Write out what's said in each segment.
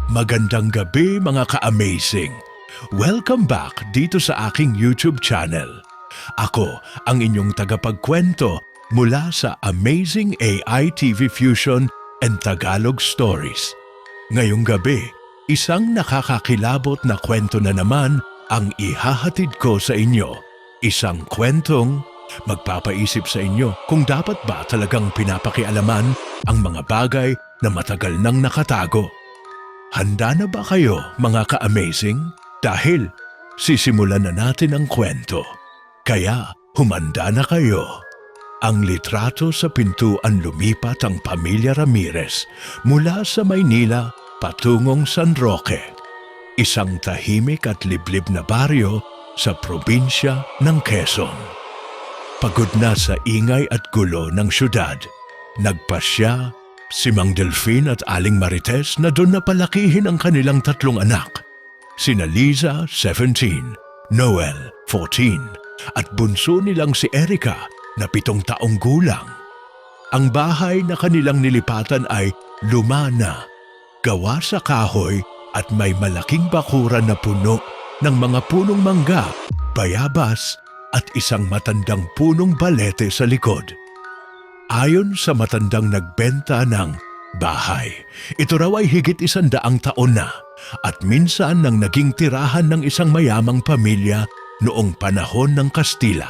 Magandang gabi mga ka-amazing! Welcome back dito sa aking YouTube channel. Ako ang inyong tagapagkwento mula sa Amazing AI TV Fusion and Tagalog Stories. Ngayong gabi, isang nakakakilabot na kwento na naman ang ihahatid ko sa inyo. Isang kwentong magpapaisip sa inyo kung dapat ba talagang pinapakialaman ang mga bagay na matagal nang nakatago. Handa na ba kayo mga ka-amazing? Dahil sisimulan na natin ang kwento. Kaya humanda na kayo. Ang litrato sa pintuan lumipat ang pamilya Ramirez mula sa Maynila patungong San Roque. Isang tahimik at liblib na baryo sa probinsya ng Quezon. Pagod na sa ingay at gulo ng syudad, nagpasya si Mang Delfin at Aling Marites na doon na palakihin ang kanilang tatlong anak. Sina Liza, 17, Noel, 14, at bunso nilang si Erica na 7 taong gulang. Ang bahay na kanilang nilipatan ay lumana, gawa sa kahoy at may malaking bakuran na puno ng mga punong mangga, bayabas at isang matandang punong balete sa likod. Ayon sa matandang nagbenta ng bahay, ito raw ay higit 100 taon na at minsan nang naging tirahan ng isang mayamang pamilya noong panahon ng Kastila.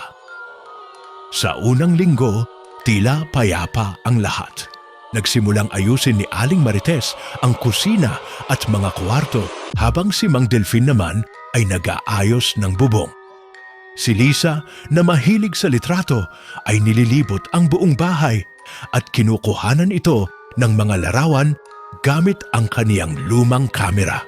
Sa unang linggo, tila payapa ang lahat. Nagsimulang ayusin ni Aling Marites ang kusina at mga kwarto habang si Mang Delfin naman ay nag-aayos ng bubong. Si Lisa na mahilig sa litrato ay nililibot ang buong bahay at kinukuhanan ito ng mga larawan gamit ang kaniyang lumang kamera.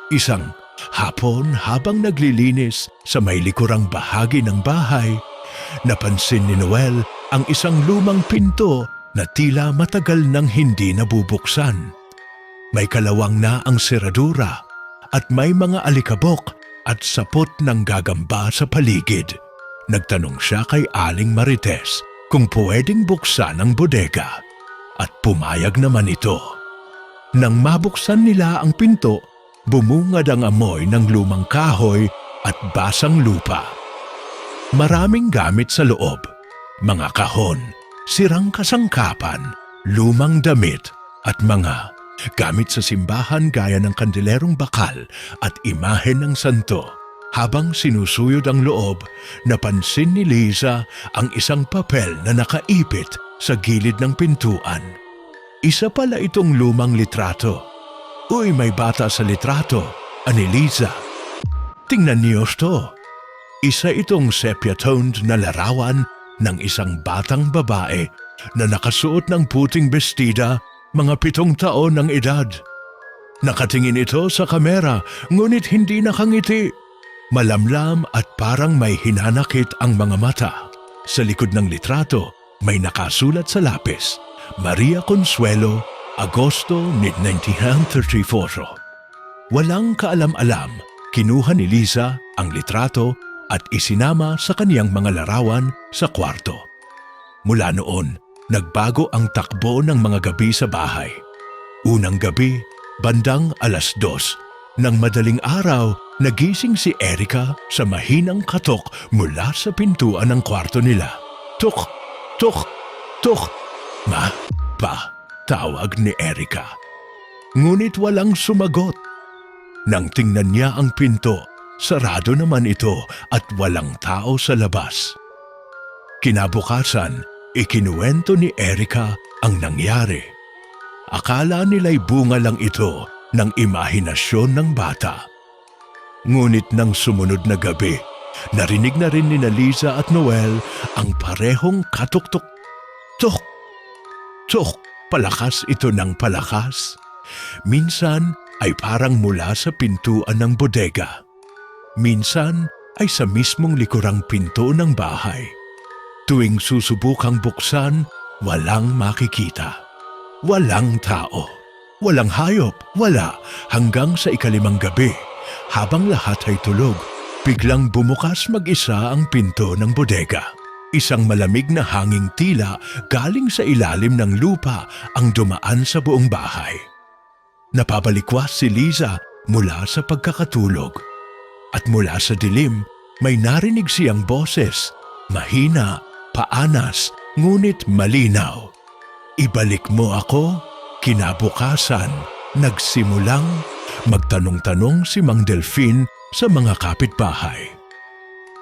Isang hapon habang naglilinis sa may likurang bahagi ng bahay, napansin ni Noel ang isang lumang pinto na tila matagal nang hindi nabubuksan. May kalawang na ang seradura at may mga alikabok at sapot ng gagamba sa paligid. Nagtanong siya kay Aling Marites kung pwedeng buksan ang bodega at pumayag naman ito. Nang mabuksan nila ang pinto, bumungad ang amoy ng lumang kahoy at basang lupa. Maraming gamit sa loob, mga kahon, sirang kasangkapan, lumang damit at mga gamit sa simbahan gaya ng kandilerong bakal at imahen ng santo. Habang sinusuyod ang loob, napansin ni Liza ang isang papel na nakaipit sa gilid ng pintuan. Isa pala itong lumang litrato. Uy, may bata sa litrato, ani Liza. Tingnan niyo to. Isa itong sepia-toned na larawan ng isang batang babae na nakasuot ng puting bestida, mga 7 taon ng edad. Nakatingin ito sa kamera, ngunit hindi nakangiti. Malamlam at parang may hinanakit ang mga mata. Sa likod ng litrato, may nakasulat sa lapis, Maria Consuelo, Agosto 1934. Walang kaalam-alam, kinuha ni Liza ang litrato at isinama sa kaniyang mga larawan sa kwarto. Mula noon, nagbago ang takbo ng mga gabi sa bahay. Unang gabi, bandang 2:00, ng madaling araw, nagising si Erica sa mahinang katok mula sa pintuan ng kwarto nila. Tuk! Tuk! Tuk! Ma! Pa! Tawag ni Erica. Ngunit walang sumagot. Nang tingnan niya ang pinto, sarado naman ito at walang tao sa labas. Kinabukasan, ikinuwento ni Erica ang nangyari. Akala nila'y bunga lang ito ng imahinasyon ng bata. Ngunit nang sumunod na gabi, narinig na rin ni Liza at Noel ang parehong katuk-tuk. Tuk! Tuk! Palakas ito ng palakas. Minsan ay parang mula sa pintuan ng bodega. Minsan ay sa mismong likurang pinto ng bahay. Tuwing susubukang buksan, walang makikita. Walang tao. Walang hayop, wala, hanggang sa 5 gabi. Habang lahat ay tulog, biglang bumukas mag-isa ang pinto ng bodega. Isang malamig na hanging tila galing sa ilalim ng lupa ang dumaan sa buong bahay. Napabalikwas si Liza mula sa pagkakatulog. At mula sa dilim, may narinig siyang boses, mahina, paanas, ngunit malinaw. Ibalik mo ako. Kinabukasan, nagsimulang magtanong-tanong si Mang Delfin sa mga kapitbahay.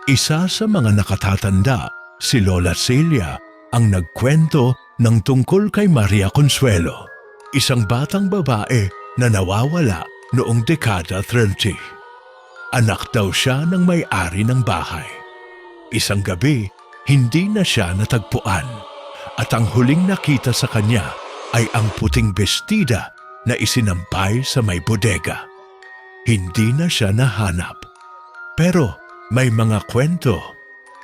Isa sa mga nakatatanda, si Lola Celia, ang nagkwento ng tungkol kay Maria Consuelo, isang batang babae na nawawala noong dekada 30. Anak daw siya ng may-ari ng bahay. Isang gabi, hindi na siya natagpuan at ang huling nakita sa kanya ay ang puting bestida na isinampay sa may bodega. Hindi na siya nahanap. Pero may mga kwento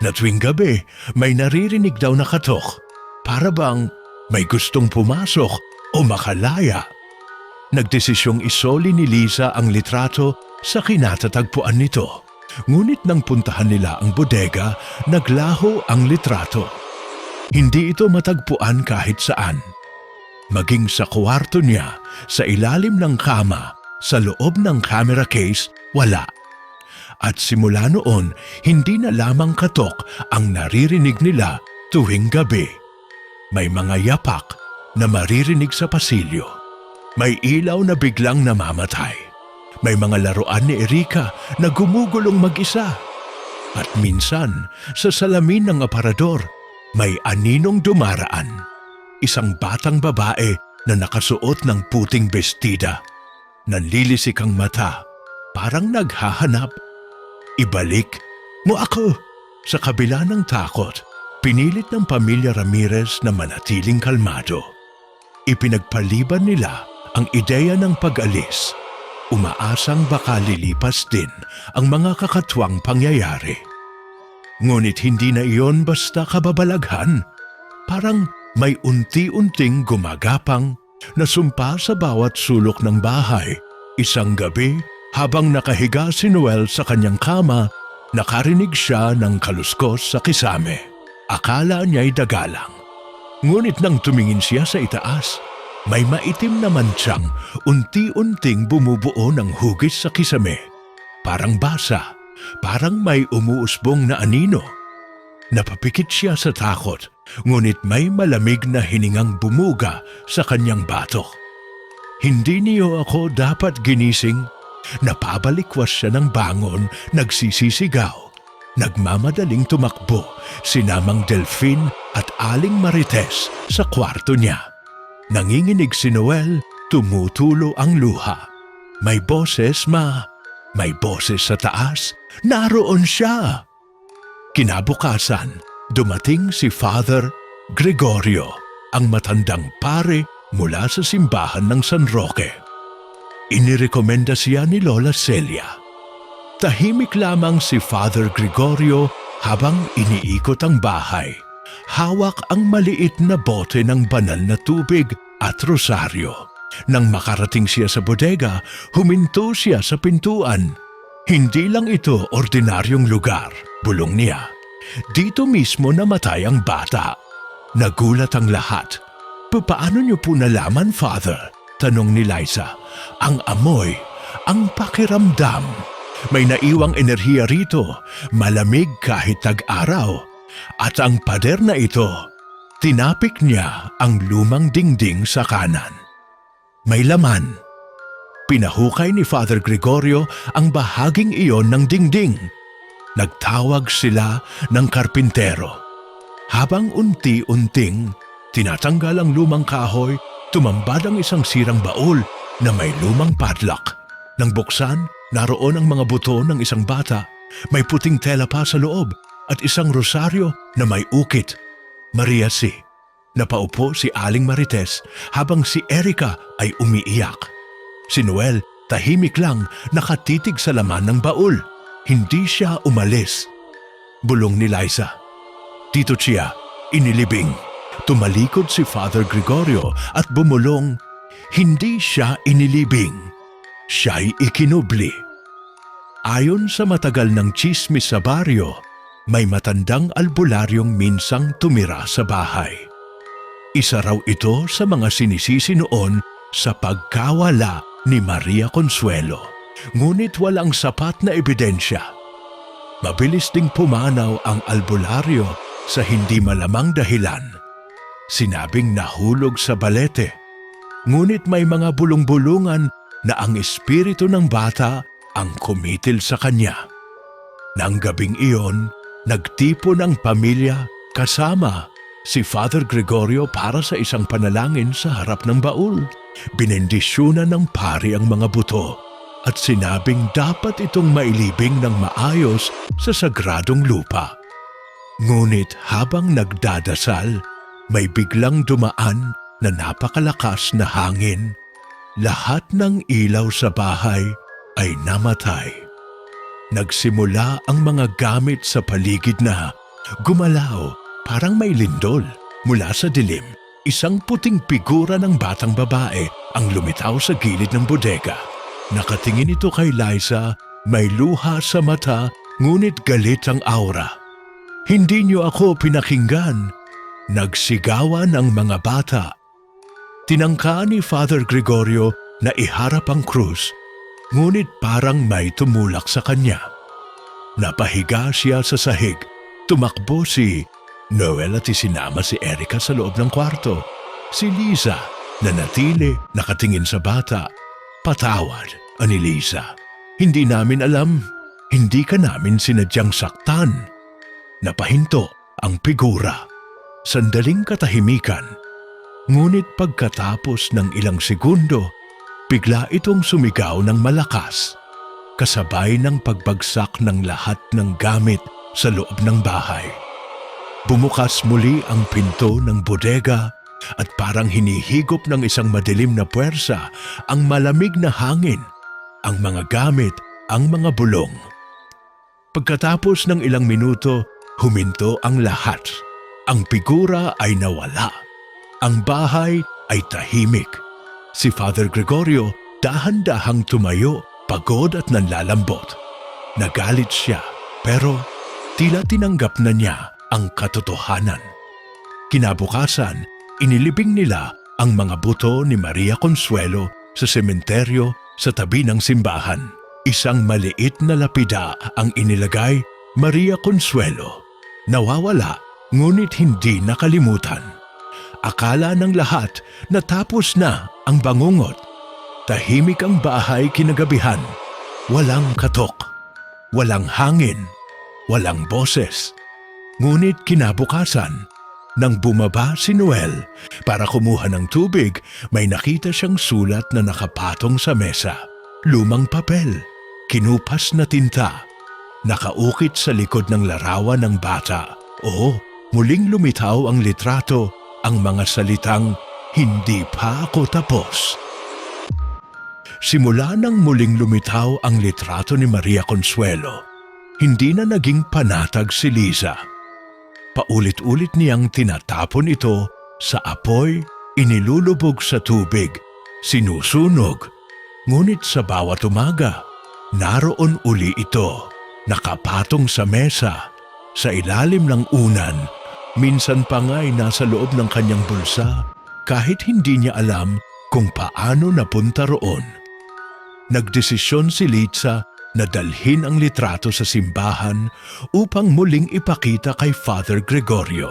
na tuwing gabi may naririnig daw na katok, para bang may gustong pumasok o makalaya. Nagdesisyong isoli ni Liza ang litrato sa kinatatagpuan nito. Ngunit nang puntahan nila ang bodega, naglaho ang litrato. Hindi ito matagpuan kahit saan. Maging sa kwarto niya, sa ilalim ng kama, sa loob ng camera case, wala. At simula noon, hindi na lamang katok ang naririnig nila tuwing gabi. May mga yapak na maririnig sa pasilyo. May ilaw na biglang namamatay. May mga laruan ni Erika na gumugulong mag-isa. At minsan, sa salamin ng aparador, may aninong dumaraan. Isang batang babae na nakasuot ng puting bestida. Nanlilisik ang mata, parang naghahanap. Ibalik mo ako! Sa kabila ng takot, pinilit ng pamilya Ramirez na manatiling kalmado. Ipinagpaliban nila ang ideya ng pag-alis. Umaasang baka lilipas din ang mga kakatwang pangyayari. Ngunit hindi na iyon basta kababalaghan. Parang may unti-unting gumagapang na sumpa sa bawat sulok ng bahay. Isang gabi, habang nakahiga si Noel sa kanyang kama, nakarinig siya ng kaluskos sa kisame. Akala niya'y dagalang. Ngunit nang tumingin siya sa itaas, may maitim na mantsang unti-unting bumubuo ng hugis sa kisame. Parang basa, parang may umuusbong na anino. Napapikit siya sa takot, ngunit may malamig na hiningang bumuga sa kanyang batok. Hindi niyo ako dapat ginising. Napabalikwas siya ng bangon, nagsisisigaw. Nagmamadaling tumakbo si Mang Delfin at Aling Marites sa kwarto niya. Nanginginig si Noel, tumutulo ang luha. May boses, ma. May boses sa taas. Naroon siya. Kinabukasan, dumating si Father Gregorio, ang matandang pare mula sa simbahan ng San Roque. Inirekomenda siya ni Lola Celia. Tahimik lamang si Father Gregorio habang iniikot ang bahay. Hawak ang maliit na bote ng banal na tubig at rosaryo. Nang makarating siya sa bodega, huminto siya sa pintuan. Hindi lang ito ordinaryong lugar, bulong niya. Dito mismo namatay ang bata. Nagulat ang lahat. Paano niyo po nalaman, Father? Tanong ni Liza. Ang amoy, ang pakiramdam. May naiwang enerhiya rito, malamig kahit tag-araw. At ang pader na ito, tinapik niya ang lumang dingding sa kanan. May laman. Pinahukay ni Father Gregorio ang bahaging iyon ng dingding. Nagtawag sila ng karpintero. Habang unti-unting tinatanggal ang lumang kahoy, tumambad ang isang sirang baul na may lumang padlock. Nang buksan, naroon ang mga buto ng isang bata. May puting tela pa sa loob at isang rosaryo na may ukit. Maria C. Napaupo si Aling Marites habang si Erika ay umiiyak. Si Noel tahimik lang nakatitig sa laman ng baul. Hindi siya umalis. Bulong ni Liza. Tito Chia, inilibing. Tumalikod si Father Gregorio at bumulong. Hindi siya inilibing. Siya'y ikinubli. Ayon sa matagal ng tsismis sa baryo, may matandang albularyong minsang tumira sa bahay. Isa raw ito sa mga sinisisi noon sa pagkawala ni Maria Consuelo, ngunit walang sapat na ebidensya. Mabilis ding pumanaw ang albularyo sa hindi malamang dahilan. Sinabing nahulog sa balete, ngunit may mga bulong-bulungan na ang espiritu ng bata ang kumitil sa kanya. Nang gabing iyon, nagtipon ang pamilya kasama si Father Gregorio para sa isang panalangin sa harap ng baul. Binendisyonan ng pari ang mga buto at sinabing dapat itong mailibing ng maayos sa sagradong lupa. Ngunit habang nagdadasal, may biglang dumaan na napakalakas na hangin. Lahat ng ilaw sa bahay ay namatay. Nagsimula ang mga gamit sa paligid na gumalaw parang may lindol. Mula sa dilim, isang puting figura ng batang babae ang lumitaw sa gilid ng bodega. Nakatingin ito kay Liza, may luha sa mata, ngunit galit ang aura. "Hindi niyo ako pinakinggan," nagsigawan ang mga bata. Tinangka ni Father Gregorio na iharap ang krus, ngunit parang may tumulak sa kanya. Napahiga siya sa sahig. Tumakbo si Noel at isinama si Erica sa loob ng kwarto. Si Liza, nanatili, nakatingin sa bata. "Patawad," ani Liza. "Hindi namin alam. Hindi ka namin sinadyang saktan." Napahinto ang figura. Sandaling katahimikan. Ngunit pagkatapos ng ilang segundo, bigla itong sumigaw ng malakas, kasabay ng pagbagsak ng lahat ng gamit sa loob ng bahay. Bumukas muli ang pinto ng bodega at parang hinihigop ng isang madilim na puwersa ang malamig na hangin, ang mga gamit, ang mga bulong. Pagkatapos ng ilang minuto, huminto ang lahat. Ang figura ay nawala. Ang bahay ay tahimik. Si Father Gregorio dahan-dahang tumayo, pagod at nanlalambot. Nagalit siya, pero tila tinanggap na niya ang katotohanan. Kinabukasan, inilibing nila ang mga buto ni Maria Consuelo sa sementeryo sa tabi ng simbahan. Isang maliit na lapida ang inilagay, Maria Consuelo. Nawawala, ngunit hindi nakalimutan. Akala ng lahat na tapos na ang bangungot. Tahimik ang bahay kinagabihan. Walang katok, walang hangin, walang boses. Ngunit kinabukasan, nang bumaba si Noel para kumuha ng tubig, may nakita siyang sulat na nakapatong sa mesa. Lumang papel, kinupas na tinta, nakaukit sa likod ng larawan ng bata. Muling lumitaw ang litrato, ang mga salitang, "Hindi pa ako tapos." Simula nang muling lumitaw ang litrato ni Maria Consuelo, hindi na naging panatag si Liza. Paulit-ulit niyang tinatapon ito sa apoy, inilulubog sa tubig, sinusunog. Ngunit sa bawat umaga, naroon uli ito, nakapatong sa mesa, sa ilalim ng unan. Minsan pa nga'y nasa loob ng kanyang bulsa kahit hindi niya alam kung paano napunta roon. Nagdesisyon si Liza na dalhin ang litrato sa simbahan upang muling ipakita kay Father Gregorio.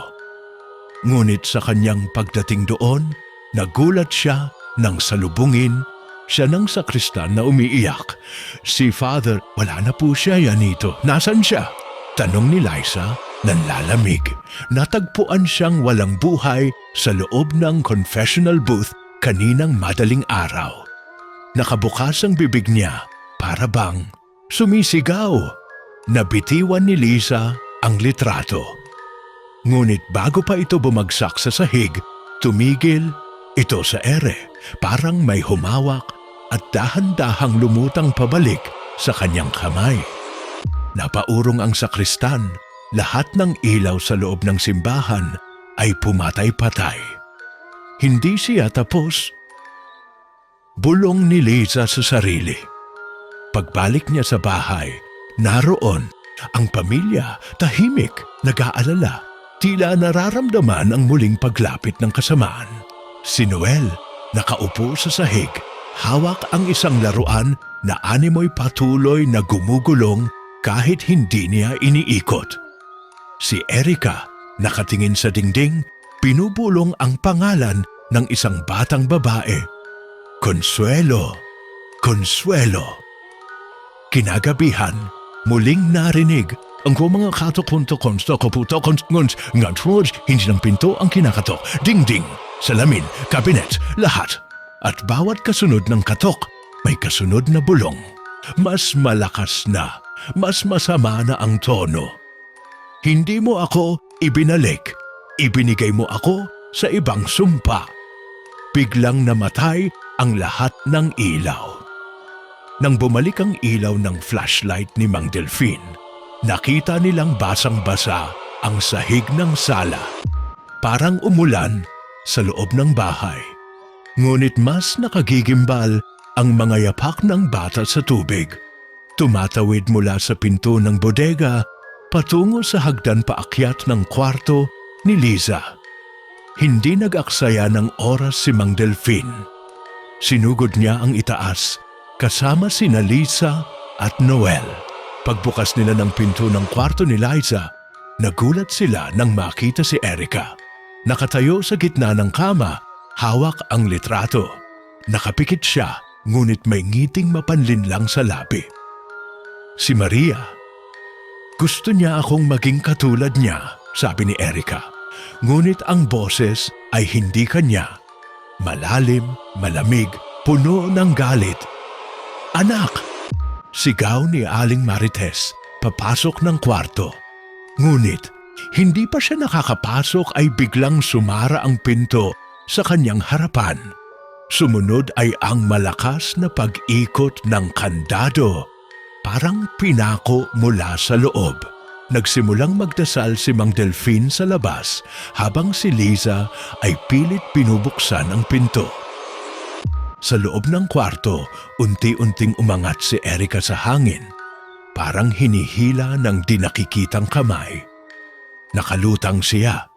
Ngunit sa kanyang pagdating doon, nagulat siya nang salubungin siya ng sakristan na umiiyak. Si Father, "Wala na po siya, Yanito. Nasaan siya?" Tanong ni Liza, nanlalamig. Natagpuan siyang walang buhay sa loob ng confessional booth kaninang madaling araw. Nakabukas ang bibig niya para bang sumisigaw. Nabitiwan ni Liza ang litrato. Ngunit bago pa ito bumagsak sa sahig, tumigil ito sa ere, parang may humawak at dahan-dahang lumutang pabalik sa kanyang kamay. Napaurong ang sakristan. Lahat ng ilaw sa loob ng simbahan ay pumatay-patay. Hindi siya tapos. Bulong ni Liza sa sarili. Pagbalik niya sa bahay, naroon Ang pamilya, tahimik, nag-aalala. Tila nararamdaman ang muling paglapit ng kasamaan. Si Noel, nakaupo sa sahig, hawak ang isang laruan na animoy patuloy na gumugulong kahit hindi niya iniikot. Si Erica, nakatingin sa dingding, pinubulong ang pangalan ng isang batang babae. Consuelo, Consuelo. Kinagabihan, muling narinig ang mga katok-punto kaputo hindi ng pinto ang kinakatok, dingding, salamin, kabinet, lahat. At bawat kasunod ng katok, may kasunod na bulong. Mas malakas na, mas masama na ang tono. Hindi mo ako ibinalik, ibinigay mo ako sa ibang sumpa. Biglang namatay ang lahat ng ilaw. Nang bumalik ang ilaw ng flashlight ni Mang Delfin, nakita nilang basang-basa ang sahig ng sala. Parang umulan sa loob ng bahay. Ngunit mas nakagigimbal ang mga yapak ng bata sa tubig. Tumatawid mula sa pinto ng bodega patungo sa hagdan paakyat ng kwarto ni Liza. Hindi nag-aksaya ng oras si Mang Delfin. Sinugod niya ang itaas kasama sina Liza at Noel. Pagbukas nila ng pinto ng kwarto ni Liza, nagulat sila nang makita si Erica. Nakatayo sa gitna ng kama, hawak ang litrato. Nakapikit siya, ngunit may ngiting mapanlinlang sa labi. Si Maria. Gusto niya akong maging katulad niya, sabi ni Erica. Ngunit ang boses ay hindi kanya. Malalim, malamig, puno ng galit. Anak! Sigaw ni Aling Marites, papasok ng kwarto. Ngunit, hindi pa siya nakakapasok ay biglang sumara ang pinto sa kanyang harapan. Sumunod ay ang malakas na pag-ikot ng kandado, parang pinako mula sa loob. Nagsimulang magdasal si Mang Delfin sa labas habang si Liza ay pilit binubuksan ang pinto. Sa loob ng kwarto, unti-unting umangat si Erica sa hangin, parang hinihila ng di nakikitang kamay. Nakalutang siya,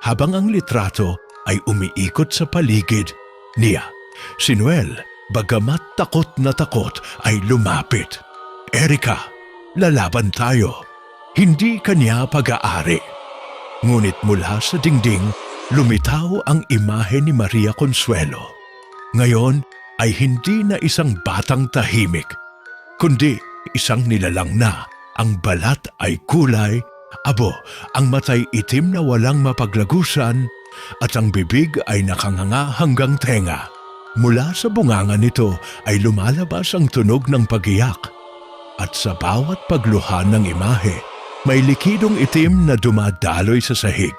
habang ang litrato ay umiikot sa paligid niya. Si Noel, bagamat takot na takot, ay lumapit. Erica, lalaban tayo. Hindi kanya pag-aari. Ngunit mula sa dingding, lumitaw ang imahe ni Maria Consuelo. Ngayon ay hindi na isang batang tahimik, kundi isang nilalang na. Ang balat ay kulay, ang matay itim na walang mapaglagusan, at ang bibig ay nakanganga hanggang tenga. Mula sa bunganga nito ay lumalabas ang tunog ng pag-iyak. At sa bawat pagluha ng imahe, may likidong itim na dumadaloy sa sahig.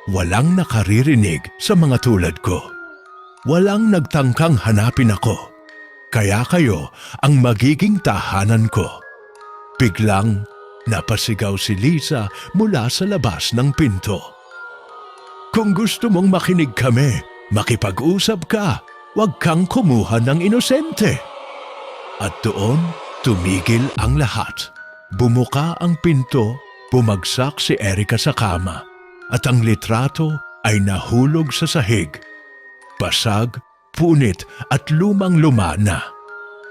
Walang nakaririnig sa mga tulad ko. Walang nagtangkang hanapin ako. Kaya kayo ang magiging tahanan ko. Biglang napasigaw si Liza mula sa labas ng pinto. Kung gusto mong makinig kami, makipag-usap ka, huwag kang kumuha ng inosente. At doon, tumigil ang lahat. Bumuka ang pinto, bumagsak si Erica sa kama, at ang litrato ay nahulog sa sahig. Basag, punit at lumang-luma na,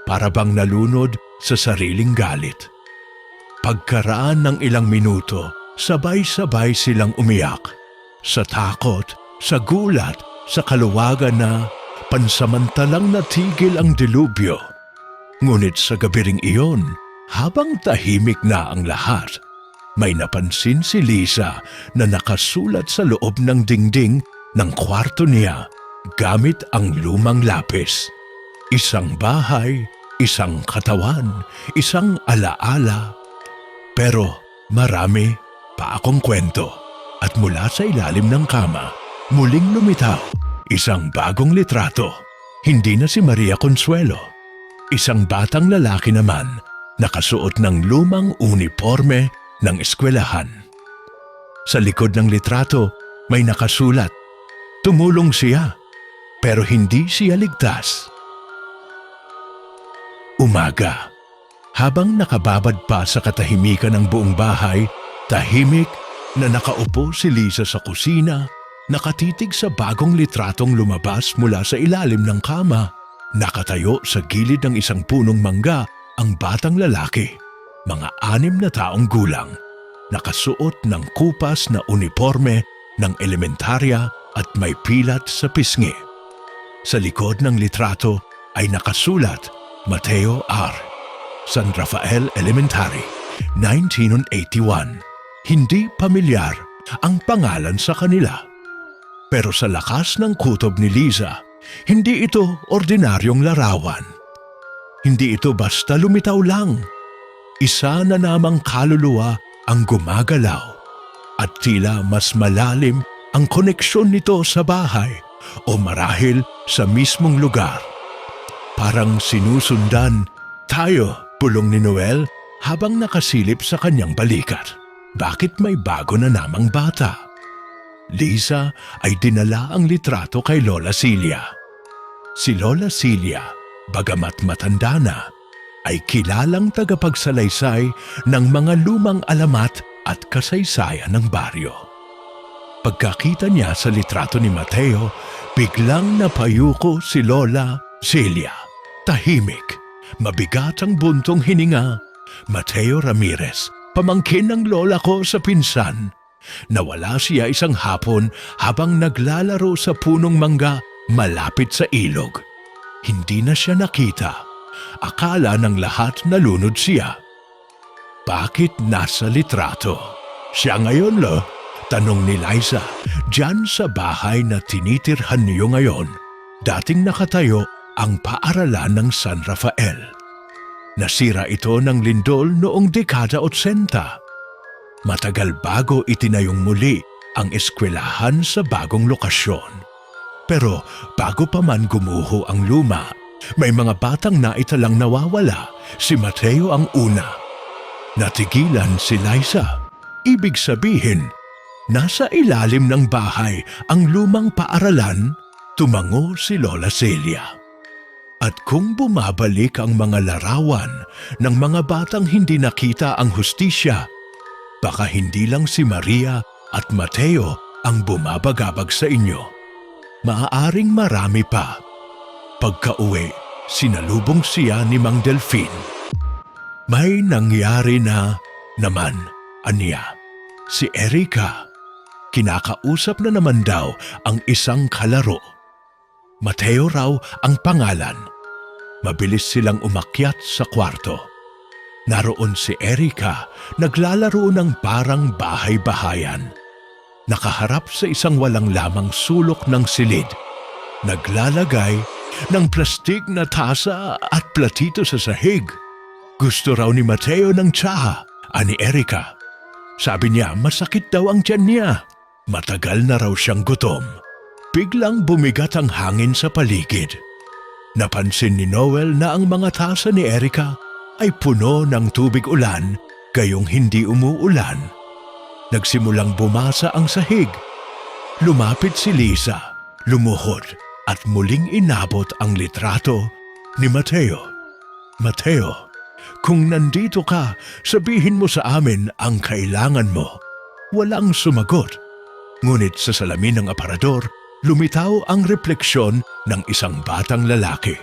para bang nalunod sa sariling galit. Pagkaraan ng ilang minuto, sabay-sabay silang umiyak. Sa takot, sa gulat, sa kaluwagan na pansamantalang natigil ang dilubyo. Ngunit sa gabi ring iyon, habang tahimik na ang lahat, may napansin si Liza na nakasulat sa loob ng dingding ng kwarto niya gamit ang lumang lapis. Isang bahay, isang katawan, isang alaala. Pero marami pa akong kwento. At mula sa ilalim ng kama, muling lumitaw isang bagong litrato. Hindi na si Maria Consuelo. Isang batang lalaki naman, nakasuot ng lumang uniforme ng eskwelahan. Sa likod ng litrato, may nakasulat, tumulong siya, pero hindi siya ligtas. Umaga. Habang nakababad pa sa katahimikan ng buong bahay, tahimik na nakaupo si Liza sa kusina, nakatitig sa bagong litratong lumabas mula sa ilalim ng kama. Nakatayo sa gilid ng isang punong mangga ang batang lalaki, mga 6 na taong gulang, nakasuot ng kupas na uniforme ng elementarya at may pilat sa pisngi. Sa likod ng litrato ay nakasulat Mateo R. San Rafael Elementary, 1981. Hindi pamilyar ang pangalan sa kanila. Pero sa lakas ng kutob ni Liza, hindi ito ordinaryong larawan. Hindi ito basta lumitaw lang. Isa na namang kaluluwa ang gumagalaw at tila mas malalim ang koneksyon nito sa bahay o marahil sa mismong lugar. Parang sinusundan tayo, bulong ni Noel habang nakasilip sa kanyang balikat. Bakit may bago na namang bata? Liza ay dinala ang litrato kay Lola Celia. Si Lola Celia, bagamat matanda na, ay kilalang tagapagsalaysay ng mga lumang alamat at kasaysayan ng baryo. Pagkakita niya sa litrato ni Mateo, biglang napayuko si Lola Celia. Tahimik, mabigat ang buntong hininga. Mateo Ramirez, pamangkin ng lola ko sa pinsan. Nawala siya isang hapon habang naglalaro sa punong mangga malapit sa ilog. Hindi na siya nakita. Akala ng lahat nalunod siya. Bakit nasa litrato? Siya ngayon lo? Tanong ni Liza, dyan sa bahay na tinitirhan niyo ngayon. Dating nakatayo ang paaralan ng San Rafael. Nasira ito ng lindol noong dekada 80. Matagal bago itinayong muli ang eskwelahan sa bagong lokasyon. Pero bago pa man gumuho ang luma, may mga batang naitalang nawawala. Si Mateo ang una. Natigilan si Liza. Ibig sabihin, nasa ilalim ng bahay ang lumang paaralan, tumango si Lola Celia. At kung bumabalik ang mga larawan ng mga batang hindi nakita ang hustisya, baka hindi lang si Maria at Mateo ang bumabagabag sa inyo. Maaaring marami pa. Pagka-uwi, sinalubong siya ni Mang Delfin. May nangyari na naman, aniya. Si Erica, kinakausap na naman daw ang isang kalaro. Mateo raw ang pangalan. Mabilis silang umakyat sa kwarto. Naroon si Erica, naglalaro ng parang bahay-bahayan. Nakaharap sa isang walang lamang sulok ng silid. Naglalagay ng plastik na tasa at platito sa sahig. Gusto raw ni Mateo ng tsaha, ani Erica. Sabi niya masakit daw ang tiyan niya. Matagal na raw siyang gutom. Biglang bumigat ang hangin sa paligid. Napansin ni Noel na ang mga tasa ni Erica ay puno ng tubig ulan, gayong hindi umuulan. Nagsimulang bumasa ang sahig. Lumapit si Liza, lumuhod at muling inabot ang litrato ni Mateo. Mateo, kung nandito ka, sabihin mo sa amin ang kailangan mo. Walang sumagot. Ngunit sa salamin ng aparador, lumitaw ang refleksyon ng isang batang lalaki.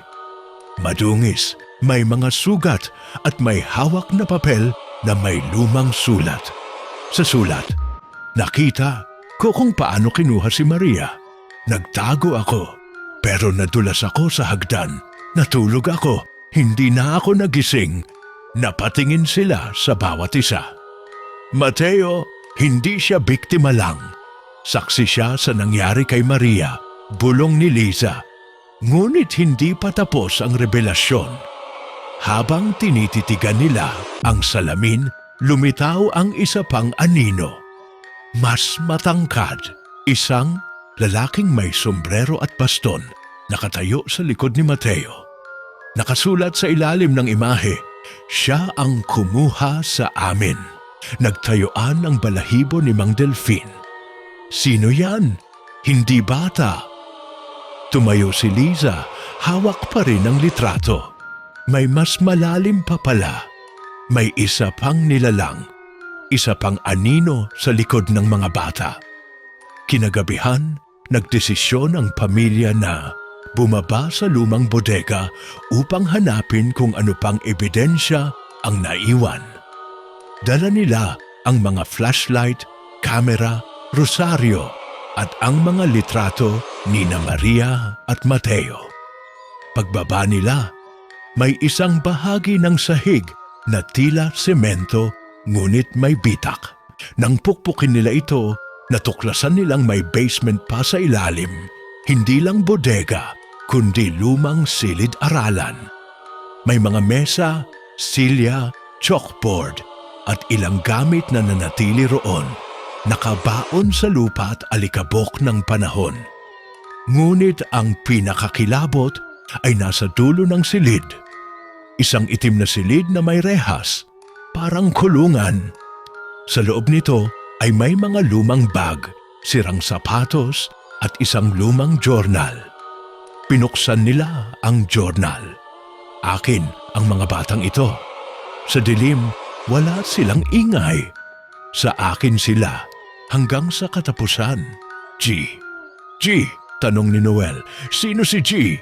Madungis, may mga sugat at may hawak na papel na may lumang sulat. Sa sulat, nakita ko kung paano kinuha si Maria. Nagtago ako, pero nadulas ako sa hagdan. Natulog ako, hindi na ako nagising. Napatingin sila sa bawat isa. Mateo, hindi siya biktima lang. Saksi siya sa nangyari kay Maria, bulong ni Liza. Ngunit hindi pa tapos ang revelasyon. Habang tinititigan nila ang salamin, lumitaw ang isa pang anino. Mas matangkad, isang lalaking may sombrero at baston, nakatayo sa likod ni Mateo. Nakasulat sa ilalim ng imahe, siya ang kumuha sa amin. Nagtayuan ang balahibo ni Mang Delfin. Sino yan? Hindi bata. Tumayo si Liza, hawak pa rin ang litrato. May mas malalim pa pala. may isa pang nilalang, isa pang anino sa likod ng mga bata. Kinagabihan, nagdesisyon ang pamilya na bumaba sa lumang bodega upang hanapin kung ano pang ebidensya ang naiwan. Dala nila ang mga flashlight, kamera, rosaryo at ang mga litrato ni Maria at Mateo. Pagbaba nila, may isang bahagi ng sahig na tila semento ngunit may bitak. Nang pukpukin nila ito, natuklasan nilang may basement pa sa ilalim. Hindi lang bodega, kundi lumang silid-aralan. May mga mesa, silya, chalkboard at ilang gamit na nanatili roon, nakabaon sa lupa at alikabok ng panahon. Ngunit ang pinakakilabot ay nasa dulo ng silid. Isang itim na silid na may rehas, parang kulungan. Sa loob nito ay may mga lumang bag, sirang sapatos at isang lumang journal. Pinuksan nila ang journal. Akin ang mga batang ito. Sa dilim, wala silang ingay. Sa akin sila hanggang sa katapusan. G. Tanong ni Noel, sino si G?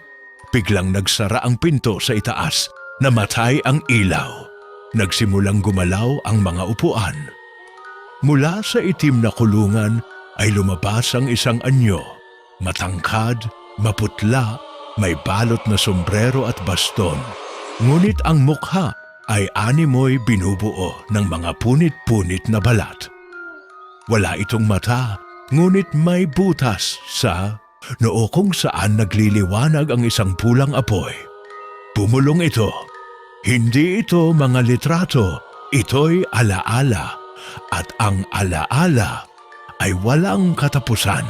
Biglang nagsara ang pinto sa itaas, namatay ang ilaw. Nagsimulang gumalaw ang mga upuan. Mula sa itim na kulungan ay lumabas ang isang anyo. Matangkad, maputla, may balot na sombrero at baston. Ngunit ang mukha ay animoy binubuo ng mga punit-punit na balat. Wala itong mata, ngunit may butas sa noo kung saan nagliliwanag ang isang pulang apoy. Pumulong ito. Hindi ito mga litrato, ito'y alaala. At ang alaala ay walang katapusan.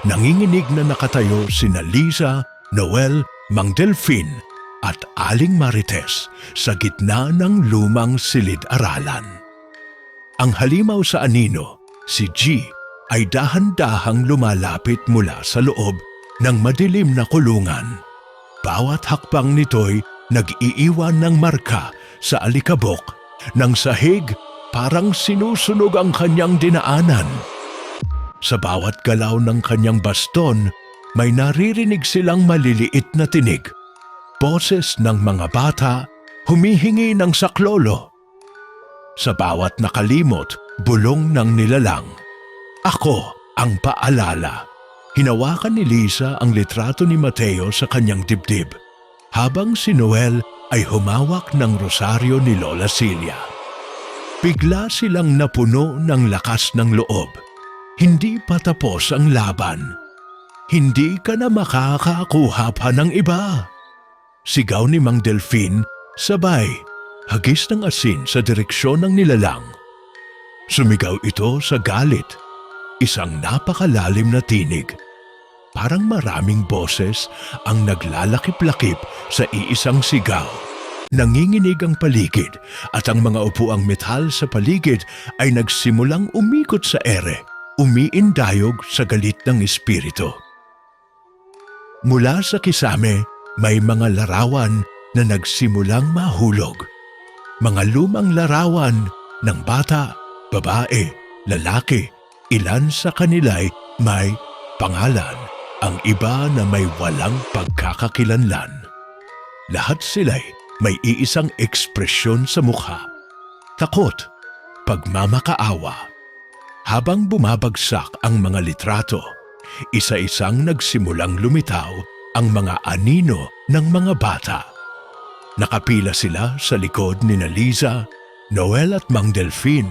Nanginginig na nakatayo sina Liza, Noel, Mang Delfin at Aling Marites sa gitna ng lumang silid-aralan. Ang halimaw sa anino, si G, ay dahan-dahang lumalapit mula sa loob ng madilim na kulungan. Bawat hakbang nito'y nag-iiwan ng marka sa alikabok. Ng sahig, parang sinusunog ang kanyang dinaanan. Sa bawat galaw ng kanyang baston, may naririnig silang maliliit na tinig. Boses ng mga bata, humihingi ng saklolo. Sa bawat nakalimot, bulong ng nilalang. Ako ang paalala. Hinawakan ni Liza ang litrato ni Mateo sa kanyang dibdib, habang si Noel ay humawak ng rosaryo ni Lola Celia. Bigla silang napuno ng lakas ng loob. Hindi pa tapos ang laban. Hindi ka na makakakuha pa ng iba. Sigaw ni Mang Delfin, sabay hagis ng asin sa direksyon ng nilalang. Sumigaw ito sa galit. Isang napakalalim na tinig. Parang maraming boses ang naglalakip-lakip sa iisang sigaw. Nanginginig ang paligid at ang mga upuang metal sa paligid ay nagsimulang umikot sa ere, umiindayog sa galit ng espiritu. Mula sa kisame, may mga larawan na nagsimulang mahulog. Mga lumang larawan ng bata, babae, lalaki, ilan sa kanila'y may pangalan. Ang iba na may walang pagkakakilanlan. Lahat sila'y may iisang ekspresyon sa mukha. Takot, pagmamakaawa. Habang bumabagsak ang mga litrato, isa-isang nagsimulang lumitaw ang mga anino ng mga bata. Nakapila sila sa likod ni Liza, Noel at Mang Delfin,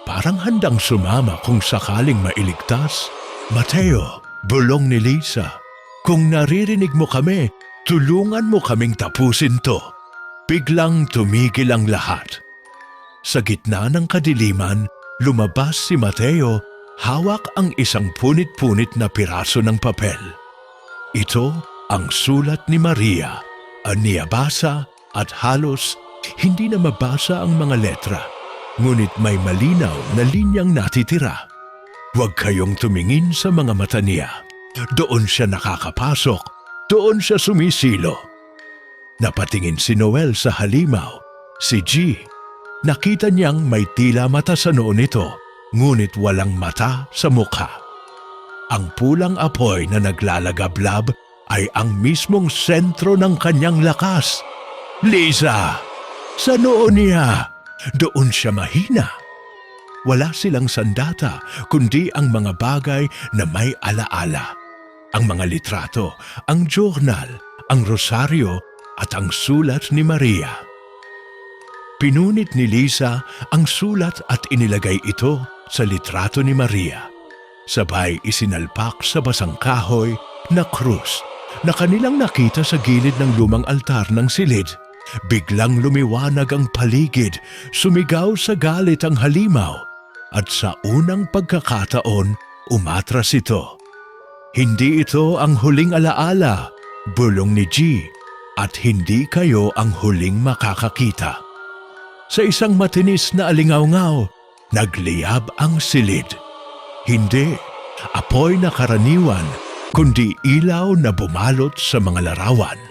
parang handang sumama kung sakaling mailigtas. Mateo, bulong ni Liza, kung naririnig mo kami, tulungan mo kaming tapusin to. Biglang tumigil ang lahat. Sa gitna ng kadiliman, lumabas si Mateo, hawak ang isang punit-punit na piraso ng papel. Ito ang sulat ni Maria, aniyabasa at halos hindi na mabasa ang mga letra, ngunit may malinaw na linyang natitira. Huwag kayong tumingin sa mga mata niya. Doon siya nakakapasok, doon siya sumisilo. Napatingin si Noel sa halimaw, Si G. Nakita niyang may tila mata sa noo nito, ngunit walang mata sa mukha. Ang pulang apoy na naglalagablab ay ang mismong sentro ng kanyang lakas. Lisa! Sa noo niya, doon siya mahina. Wala silang sandata, kundi ang mga bagay na may alaala. Ang mga litrato, ang journal, ang rosaryo at ang sulat ni Maria. Pinunit ni Lisa ang sulat at inilagay ito sa litrato ni Maria. Sabay isinalpak sa basang kahoy na krus na kanilang nakita sa gilid ng lumang altar ng silid. Biglang lumiwanag ang paligid, sumigaw sa galit ang halimaw, at sa unang pagkakataon, umatras ito. Hindi ito ang huling alaala, bulong ni G, at hindi kayo ang huling makakakita. Sa isang matinis na alingaw-ngaw, nagliyab ang silid. Hindi apoy na karaniwan, kundi ilaw na bumalot sa mga larawan.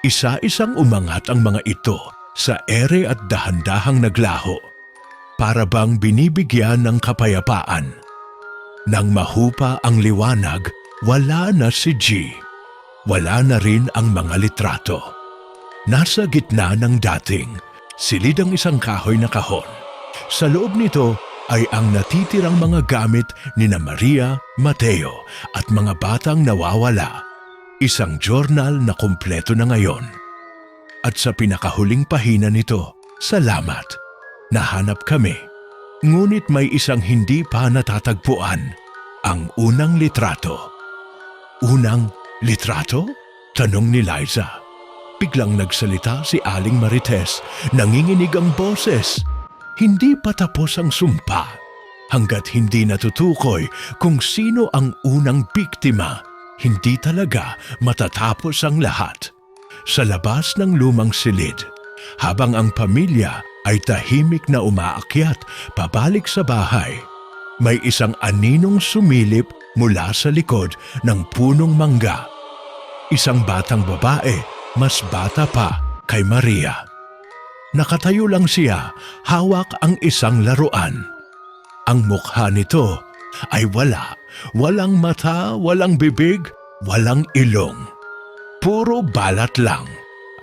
Isa-isang umangat ang mga ito sa ere at dahan-dahang naglaho, para bang binibigyan ng kapayapaan. Nang mahupa ang liwanag, wala na si G. Wala na rin ang mga litrato. Nasa gitna ng dating, silid ang isang kahoy na kahon. Sa loob nito ay ang natitirang mga gamit ni na Maria, Mateo at mga batang nawawala. Isang journal na kumpleto na ngayon. At sa pinakahuling pahina nito, salamat. Nahanap kami. Ngunit may isang hindi pa natatagpuan. Ang unang litrato. Unang litrato? Tanong ni Liza. Biglang nagsalita si Aling Marites. Nanginginig ang boses. Hindi pa tapos ang sumpa. Hanggat hindi natutukoy kung sino ang unang biktima, hindi talaga matatapos ang lahat. Sa labas ng lumang silid, habang ang pamilya ay tahimik na umaakyat pabalik sa bahay, may isang aninong sumilip mula sa likod ng punong mangga. Isang batang babae, mas bata pa kay Maria. Nakatayo lang siya, hawak ang isang laruan. Ang mukha nito ay walang mata, walang bibig, walang ilong. Puro balat lang.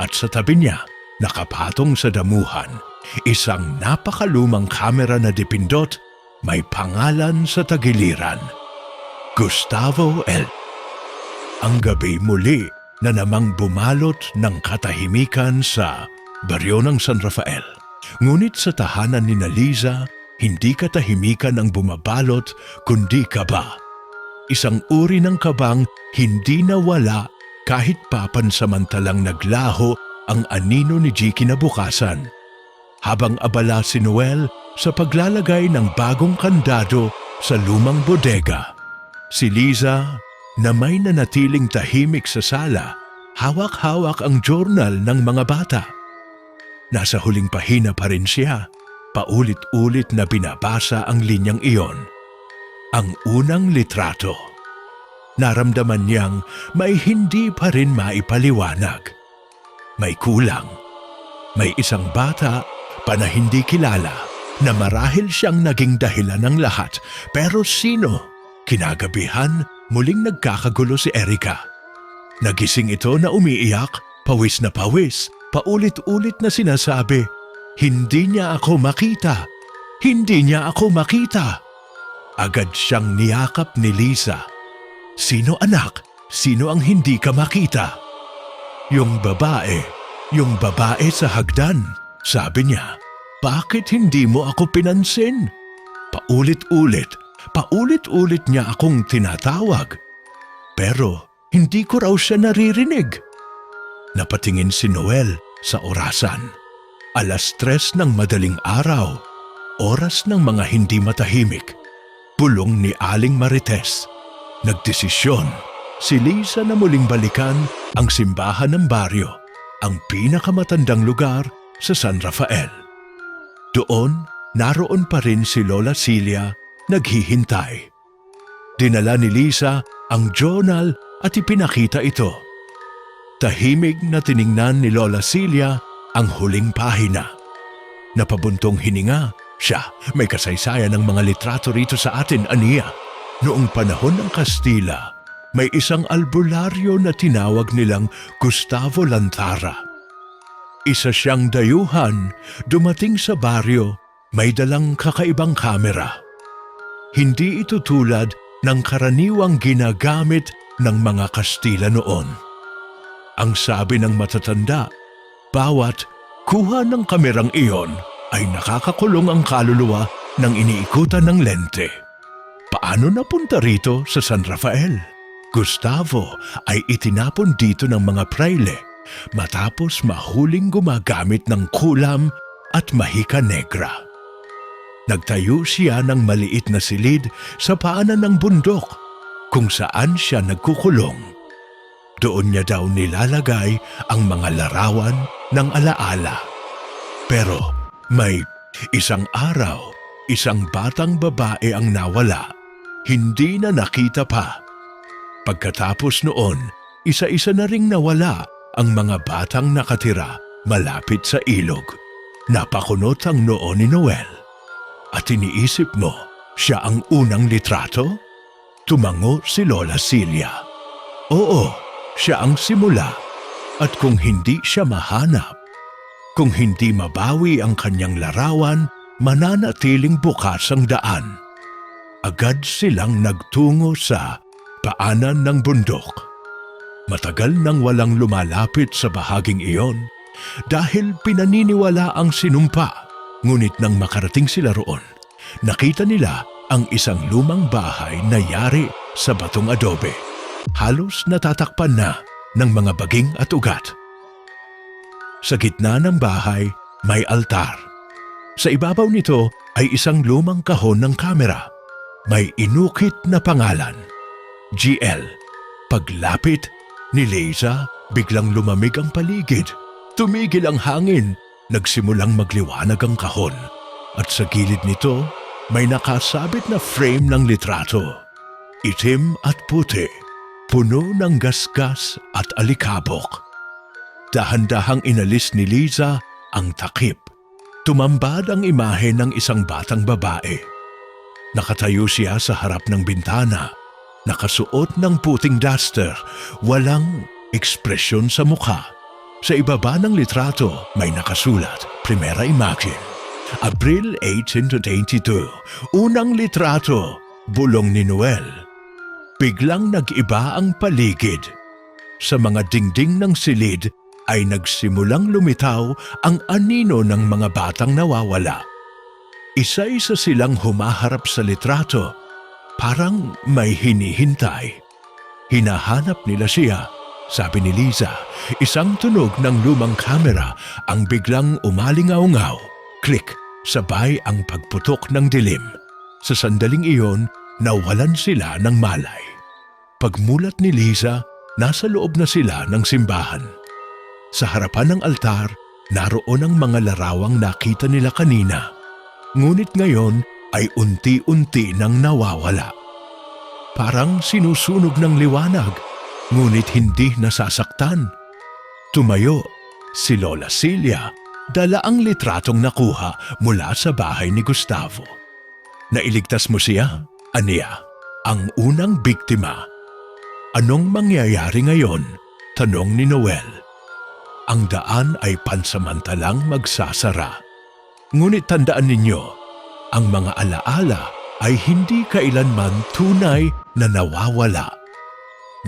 At sa tabi niya, nakapatong sa damuhan, isang napakalumang kamera na dipindot, may pangalan sa tagiliran. Gustavo L. Ang gabi muli na namang bumalot ng katahimikan sa baryo ng San Rafael. Ngunit sa tahanan ni Liza, hindi katahimikan ang bumabalot kundi kaba. Isang uri ng kabang hindi nawala kahit papansamantalang naglaho ang anino ni G kinabukasan. Habang abala si Noel sa paglalagay ng bagong kandado sa lumang bodega, si Liza na may nanatiling tahimik sa sala, hawak-hawak ang journal ng mga bata. Nasa huling pahina pa rin siya. Paulit-ulit na binabasa ang linyang iyon. Ang unang litrato. Naramdaman niyang may hindi pa rin maipaliwanag. May kulang. May isang bata pa na hindi kilala na marahil siyang naging dahilan ng lahat. Pero sino? Kinagabihan, muling nagkakagulo si Erica. Nagising ito na umiiyak, pawis na pawis, paulit-ulit na sinasabi, "Hindi niya ako makita. Hindi niya ako makita." Agad siyang niyakap ni Lisa. "Sino anak? Sino ang hindi ka makita?" Yung babae sa hagdan," sabi niya. "Bakit hindi mo ako pinansin?" Paulit-ulit niya akong tinatawag. Pero hindi ko raw siya naririnig. Napatingin si Noel sa orasan. 3:00 ng madaling araw, oras ng mga hindi matahimik. Bulong ni Aling Marites. Nagdesisyon si Lisa na muling balikan ang simbahan ng baryo, ang pinakamatandang lugar sa San Rafael. Doon, naroon pa rin si Lola Celia naghihintay. Dinala ni Lisa ang journal at ipinakita ito. Tahimik na tiningnan ni Lola Celia ang huling pahina. Napabuntong hininga siya, may kasaysayan ng mga litrato rito sa atin, aniya. Noong panahon ng Kastila, may isang albularyo na tinawag nilang Gustavo Lantara. Isa siyang dayuhan, dumating sa baryo, may dalang kakaibang kamera. Hindi ito tulad ng karaniwang ginagamit ng mga Kastila noon. Ang sabi ng matatanda, bawat kuha ng kamerang iyon ay nakakakulong ang kaluluwa ng iniikutan ng lente. Paano napunta rito sa San Rafael? Gustavo ay itinapon dito ng mga praile matapos mahuling gumagamit ng kulam at mahika negra. Nagtayo siya ng maliit na silid sa paanan ng bundok kung saan siya nagkukulong. Doon niya daw nilalagay ang mga larawan ng alaala. Pero may isang araw, isang batang babae ang nawala. Hindi na nakita pa. Pagkatapos noon, isa-isa na ring nawala ang mga batang nakatira malapit sa ilog. Napakunot ang noo ni Noel. At iniisip mo, siya ang unang litrato? Tumango si Lola Celia. Oo, siya ang simula. At kung hindi siya mahanap, kung hindi mabawi ang kanyang larawan, mananatiling bukas ang daan. Agad silang nagtungo sa paanan ng bundok. Matagal nang walang lumalapit sa bahaging iyon dahil pinaniniwala ang sinumpa. Ngunit nang makarating sila roon, nakita nila ang isang lumang bahay na yari sa batong adobe. Halos natatakpan na ng mga baging at ugat. Sa gitna ng bahay, may altar. Sa ibabaw nito ay isang lumang kahon ng kamera. May inukit na pangalan, GL. Paglapit ni Liza, biglang lumamig ang paligid. Tumigil ang hangin. Nagsimulang magliwanag ang kahon at sa gilid nito may nakasabit na frame ng litrato. Itim at puti, puno ng gasgas at alikabok. Dahan-dahang inalis ni Liza ang takip. Tumambad ang imahe ng isang batang babae. Nakatayo siya sa harap ng bintana, nakasuot ng puting duster, walang ekspresyon sa mukha. Sa ibaba ng litrato may nakasulat, Primera Imagen, Abril 1822, unang litrato, bulong ni Noel. Biglang nag-iba ang paligid. Sa mga dingding ng silid ay nagsimulang lumitaw ang anino ng mga batang nawawala. Isa-isa silang humaharap sa litrato, parang may hinihintay. Hinahanap nila siya. Sabi ni Liza, isang tunog ng lumang kamera ang biglang umalingaw-ngaw. Click, sabay ang pagputok ng dilim. Sa sandaling iyon, nawalan sila ng malay. Pagmulat ni Liza, nasa loob na sila ng simbahan. Sa harapan ng altar, naroon ang mga larawang nakita nila kanina. Ngunit ngayon ay unti-unti nang nawawala. Parang sinusunog ng liwanag, ngunit hindi nasasaktan. Tumayo si Lola Celia, dala ang litratong nakuha mula sa bahay ni Gustavo. Nailigtas mo siya, aniya, ang unang biktima. Anong mangyayari ngayon? Tanong ni Noel. Ang daan ay pansamantalang magsasara. Ngunit tandaan ninyo, ang mga alaala ay hindi kailanman tunay na nawawala.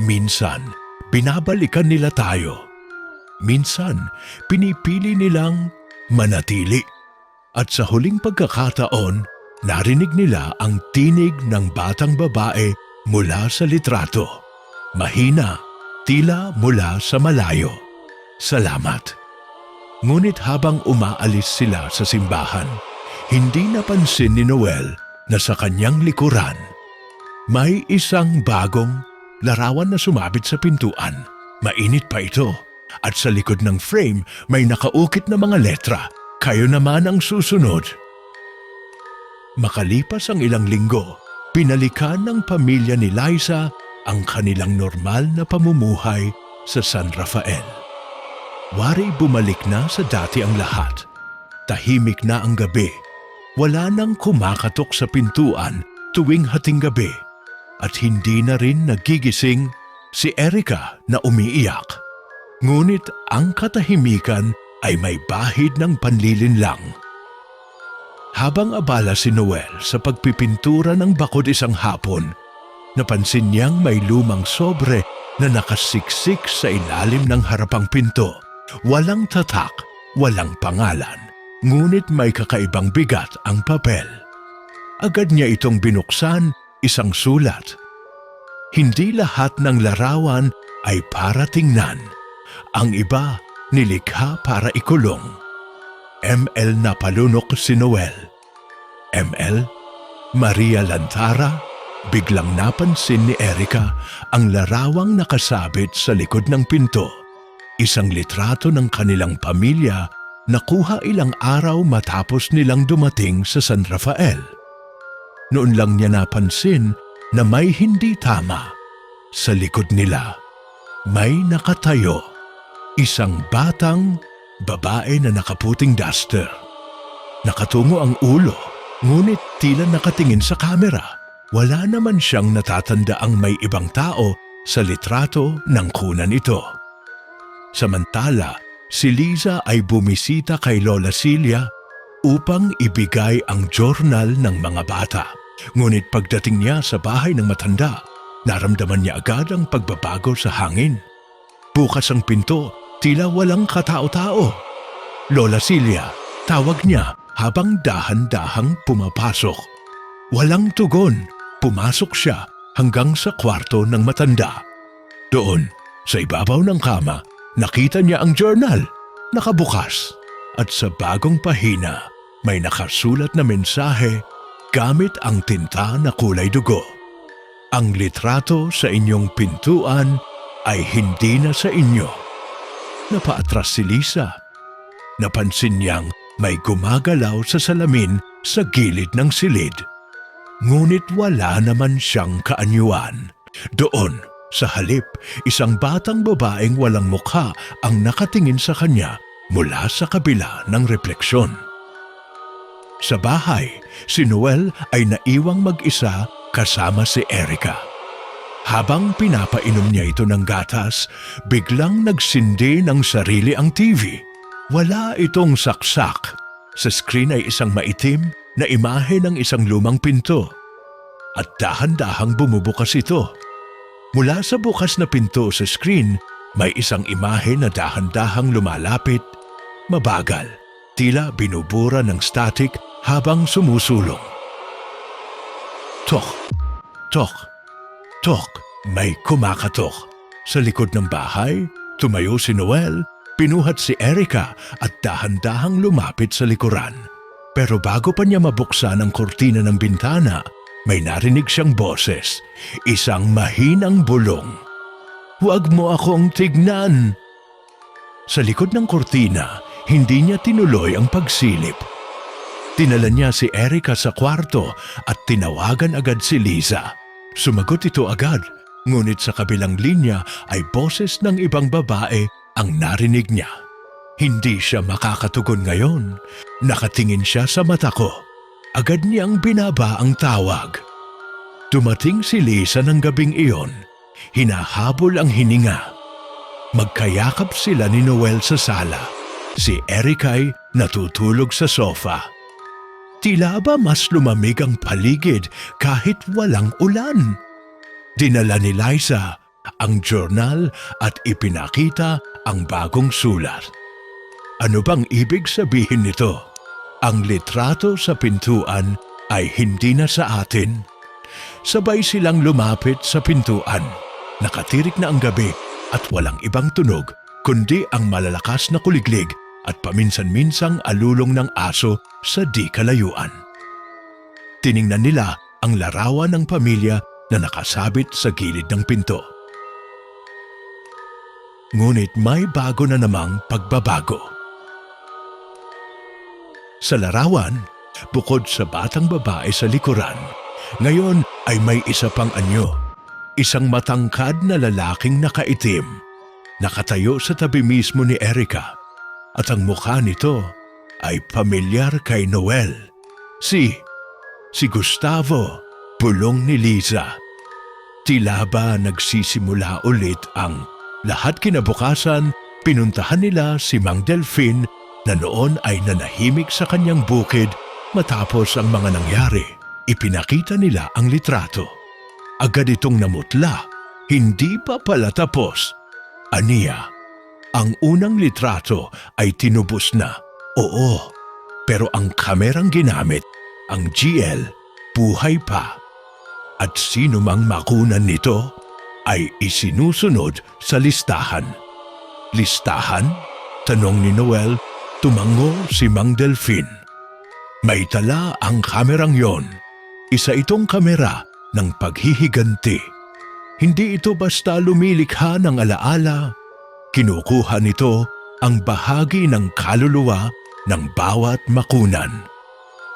Minsan, binabalikan nila tayo. Minsan, pinipili nilang manatili. At sa huling pagkakataon, narinig nila ang tinig ng batang babae mula sa litrato. Mahina, tila mula sa malayo. Salamat. Ngunit habang umaalis sila sa simbahan, hindi napansin ni Noel na sa kanyang likuran, may isang bagong larawan na sumabit sa pintuan. Mainit pa ito. At sa likod ng frame may nakaukit na mga letra. Kayo naman ang susunod. Makalipas ang ilang linggo, pinalikan ng pamilya ni Liza ang kanilang normal na pamumuhay sa San Rafael. Wari bumalik na sa dati ang lahat. Tahimik na ang gabi. Wala nang kumakatok sa pintuan tuwing hating gabi. At hindi na rin nagigising si Erica na umiiyak. Ngunit ang katahimikan ay may bahid ng panlilinlang. Habang abala si Noel sa pagpipintura ng bakod isang hapon, napansin niyang may lumang sobre na nakasiksik sa ilalim ng harapang pinto. Walang tatak, walang pangalan, ngunit may kakaibang bigat ang papel. Agad niya itong binuksan, isang sulat. Hindi lahat ng larawan ay para tingnan. Ang iba, nilikha para ikulong. ML napalunok si Noel. ML, Maria Lantara, biglang napansin ni Erica ang larawang nakasabit sa likod ng pinto. Isang litrato ng kanilang pamilya na kuha ilang araw matapos nilang dumating sa San Rafael. Noon lang niya napansin na may hindi tama. Sa likod nila, may nakatayo. Isang batang babae na nakaputing duster. Nakatungo ang ulo, ngunit tila nakatingin sa kamera. Wala naman siyang natatandaang may ibang tao sa litrato ng kunan ito. Samantala, si Liza ay bumisita kay Lola Celia upang ibigay ang journal ng mga bata. Ngunit pagdating niya sa bahay ng matanda, naramdaman niya agad ang pagbabago sa hangin. Bukas ang pinto, tila walang katao-tao. Lola Celia, tawag niya habang dahan-dahang pumapasok. Walang tugon, pumasok siya hanggang sa kwarto ng matanda. Doon, sa ibabaw ng kama, nakita niya ang journal, nakabukas. At sa bagong pahina, may nakasulat na mensahe gamit ang tinta na kulay dugo. Ang litrato sa inyong pintuan ay hindi na sa inyo. Napaatras si Lisa. Napansin niyang may gumagalaw sa salamin sa gilid ng silid. Ngunit wala naman siyang kaanyuan. Doon, sa halip, isang batang babaeng walang mukha ang nakatingin sa kanya mula sa kabila ng refleksyon. Sa bahay, si Noel ay naiwang mag-isa kasama si Erica. Habang pinapainom niya ito ng gatas, biglang nagsindi ng sarili ang TV. Wala itong saksak. Sa screen ay isang maitim na imahe ng isang lumang pinto. At dahan-dahang bumubukas ito. Mula sa bukas na pinto sa screen, may isang imahe na dahan-dahang lumalapit, mabagal, tila binubura ng static habang sumusulong. Tok, tok, tok, may kumakatok. Sa likod ng bahay, tumayo si Noel, pinuhat si Erica at dahan-dahang lumapit sa likuran. Pero bago pa niya mabuksan ang kurtina ng bintana, may narinig siyang boses, isang mahinang bulong. "Huwag mo akong tignan!" Sa likod ng kurtina, hindi niya tinuloy ang pagsilip. Tinala niya si Erica sa kwarto at tinawagan agad si Liza. Sumagot ito agad, ngunit sa kabilang linya ay boses ng ibang babae ang narinig niya. Hindi siya makakatugon ngayon. Nakatingin siya sa mata ko. Agad niyang binaba ang tawag. Dumating si Lisa ng gabing iyon. Hinahabol ang hininga. Magkayakap sila ni Noel sa sala. Si Erica ay natutulog sa sofa. Tila ba mas lumamig ang paligid kahit walang ulan? Dinala ni Liza ang journal at ipinakita ang bagong sulat. Ano bang ibig sabihin nito? Ang litrato sa pintuan ay hindi na sa atin. Sabay silang lumapit sa pintuan. Nakatirik na ang gabi at walang ibang tunog kundi ang malalakas na kuliglig at paminsan-minsang alulong ng aso sa di kalayuan. Tiningnan nila ang larawan ng pamilya na nakasabit sa gilid ng pinto. Ngunit may bago na namang pagbabago. Sa larawan, bukod sa batang babae sa likuran, ngayon ay may isa pang anyo. Isang matangkad na lalaking nakaitim. nakatayo sa tabi mismo ni Erica at ang mukha nito ay pamilyar kay Noel. Si Gustavo, bulong ni Liza. Tila ba nagsisimula ulit ang lahat. Kinabukasan, pinuntahan nila si Mang Delfin na noon ay nanahimik sa kanyang bukid matapos ang mga nangyari. Ipinakita nila ang litrato. Agad itong namutla, hindi pa pala tapos. Aniya, ang unang litrato ay tinubos na. Oo, pero ang kamerang ginamit, ang GL, buhay pa. At sino mang makunan nito ay isinusunod sa listahan. Listahan? Tanong ni Noel, tumango si Mang Delfin. May tala ang kamerang yon. Isa itong kamera ng paghihiganti. Hindi ito basta lumilikha ng alaala. Kinukuha nito ang bahagi ng kaluluwa ng bawat makunan.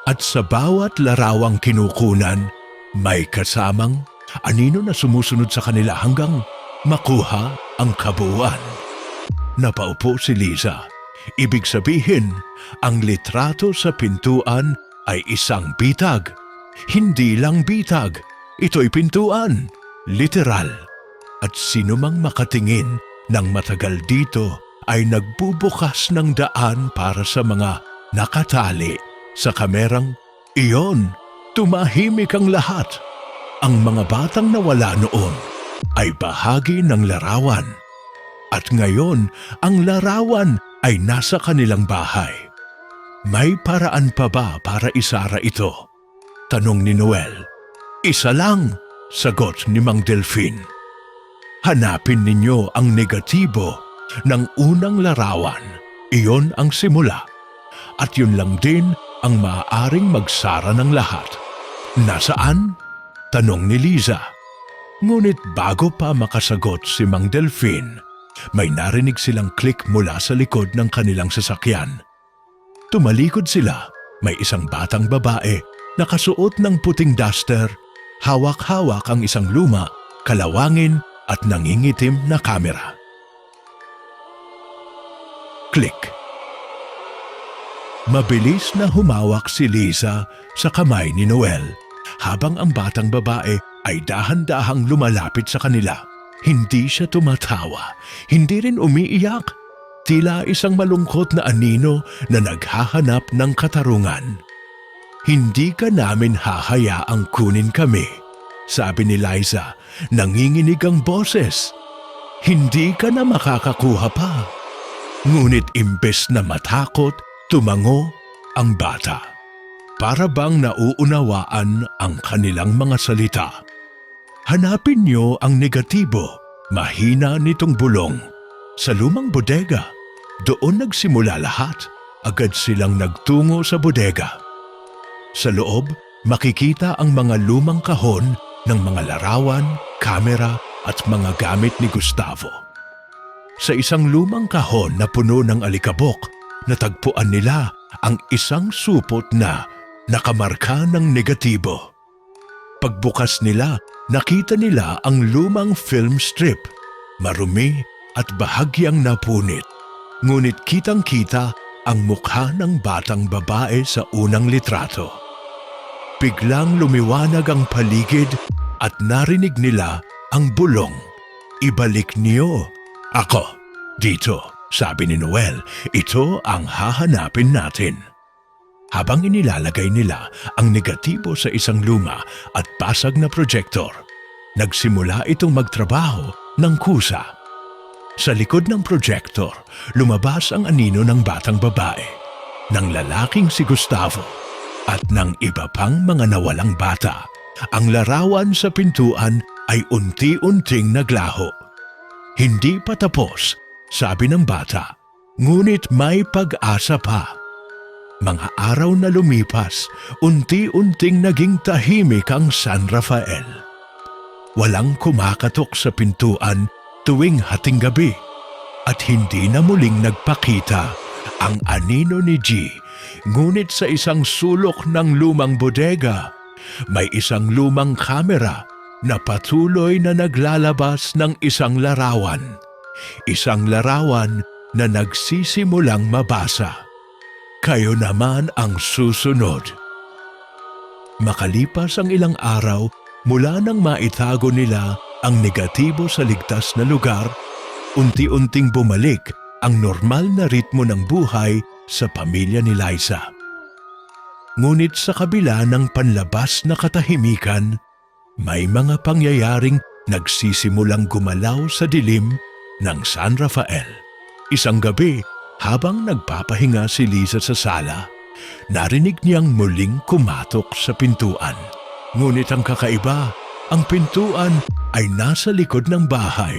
At sa bawat larawang kinukunan, may kasamang anino na sumusunod sa kanila hanggang makuha ang kabuuan. Napaupo si Liza. Ibig sabihin, ang litrato sa pintuan ay isang bitag. Hindi lang bitag, ito'y pintuan, literal. At sinumang makatingin ng matagal dito ay nagbubukas ng daan para sa mga nakatali sa kamerang iyon. Tumahimik ang lahat. Ang mga batang nawala noon ay bahagi ng larawan. At ngayon, ang larawan ay nasa kanilang bahay. May paraan pa ba para isara ito? Tanong ni Noel. Isa lang, sagot ni Mang Delfin. Hanapin ninyo ang negatibo ng unang larawan. Iyon ang simula. At yun lang din ang maaaring magsara ng lahat. Nasaan? Tanong ni Liza. Ngunit bago pa makasagot si Mang Delfin, may narinig silang click mula sa likod ng kanilang sasakyan. Tumalikod sila. May isang batang babae, nakasuot ng puting duster, hawak-hawak ang isang luma, kalawangin at nangingitim na kamera. Click. Mabilis na humawak si Liza sa kamay ni Noel, habang ang batang babae ay dahan-dahang lumalapit sa kanila. Hindi siya tumatawa, hindi rin umiiyak. Tila isang malungkot na anino na naghahanap ng katarungan. Hindi ka namin hahayaang kunin kami, sabi ni Liza, nanginginig ang boses. Hindi ka na makakakuha pa. Ngunit imbes na matakot, tumango ang bata. Para bang nauunawaan ang kanilang mga salita. Hanapin niyo ang negatibo, mahina nitong bulong. Sa lumang bodega, doon nagsimula lahat. Agad silang nagtungo sa bodega. Sa loob, makikita ang mga lumang kahon ng mga larawan, kamera at mga gamit ni Gustavo. Sa isang lumang kahon na puno ng alikabok, natagpuan nila ang isang supot na nakamarka ng negatibo. Pagbukas nila, nakita nila ang lumang film strip, marumi at bahagyang napunit. Ngunit kitang-kita ang mukha ng batang babae sa unang litrato. Biglang lumiwanag ang paligid at narinig nila ang bulong. Ibalik niyo. Ako, dito, sabi ni Noel, ito ang hahanapin natin. Habang inilalagay nila ang negatibo sa isang luma at basag na projector, nagsimula itong magtrabaho ng kusa. Sa likod ng projector, lumabas ang anino ng batang babae, ng lalaking si Gustavo, at ng iba pang mga nawalang bata. Ang larawan sa pintuan ay unti-unting naglaho. Hindi pa tapos, sabi ng bata, ngunit may pag-asa pa. Mga araw na lumipas, unti-unting naging tahimik ang San Rafael. Walang kumakatok sa pintuan tuwing hating gabi at hindi na muling nagpakita ang anino ni G. Ngunit sa isang sulok ng lumang bodega, may isang lumang kamera na patuloy na naglalabas ng isang larawan. Isang larawan na nagsisimulang mabasa. Kayo naman ang susunod. Makalipas ang ilang araw mula nang maitago nila ang negatibo sa ligtas na lugar, unti-unting bumalik ang normal na ritmo ng buhay sa pamilya ni Liza. Ngunit sa kabila ng panlabas na katahimikan, may mga pangyayaring nagsisimulang gumalaw sa dilim ng San Rafael. Isang gabi, habang nagpapahinga si Liza sa sala, narinig niyang muling kumatok sa pintuan. Ngunit ang kakaiba, ang pintuan ay nasa likod ng bahay,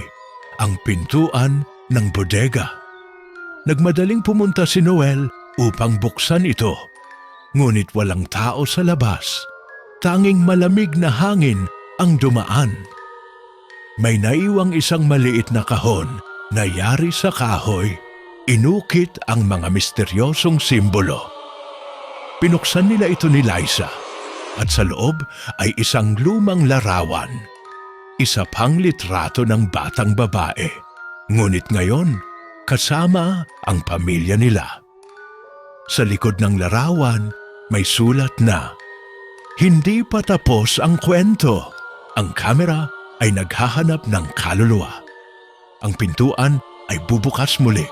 ang pintuan ng bodega. Nagmadaling pumunta si Noel upang buksan ito. Ngunit walang tao sa labas. Tanging malamig na hangin ang dumaan. May naiwang isang maliit na kahon na yari sa kahoy. Inukit ang mga misteryosong simbolo. Pinuksan nila ito ni Liza at sa loob ay isang lumang larawan. Isa pang litrato ng batang babae. Ngunit ngayon, kasama ang pamilya nila. Sa likod ng larawan, may sulat na, "Hindi pa tapos ang kwento. Ang kamera ay naghahanap ng kaluluwa. Ang pintuan ay bubukas muli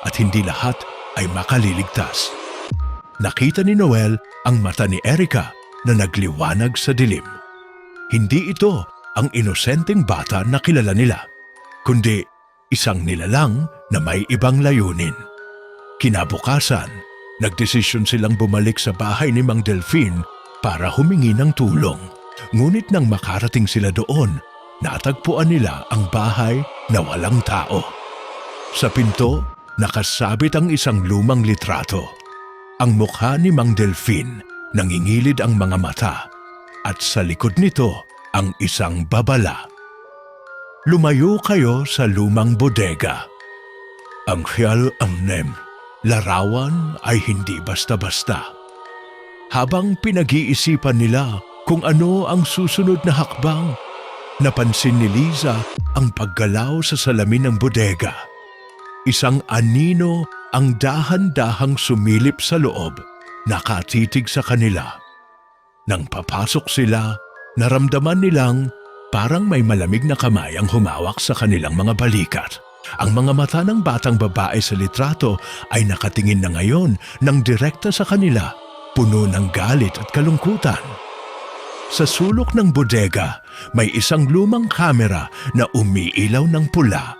at hindi lahat ay makaliligtas." Nakita ni Noel ang mata ni Erica na nagliwanag sa dilim. Hindi ito ang inosenteng bata na kilala nila, kundi isang nilalang na may ibang layunin. Kinabukasan, nagdesisyon silang bumalik sa bahay ni Mang Delfin para humingi ng tulong. Ngunit nang makarating sila doon, natagpuan nila ang bahay na walang tao. Sa pinto, nakasabit ang isang lumang litrato. Ang mukha ni Mang Delfin, nangingilid ang mga mata, at sa likod nito ang isang babala. Lumayo kayo sa lumang bodega. Ang Khial Amnem, larawan ay hindi basta-basta. Habang pinag-iisipan nila kung ano ang susunod na hakbang, napansin ni Liza ang paggalaw sa salamin ng bodega. Isang anino ang dahan-dahang sumilip sa loob, nakatitig sa kanila. Nang papasok sila, naramdaman nilang parang may malamig na kamay ang humawak sa kanilang mga balikat. Ang mga mata ng batang babae sa litrato ay nakatingin na ngayon ng direkta sa kanila, puno ng galit at kalungkutan. Sa sulok ng bodega, may isang lumang kamera na umiilaw ng pula.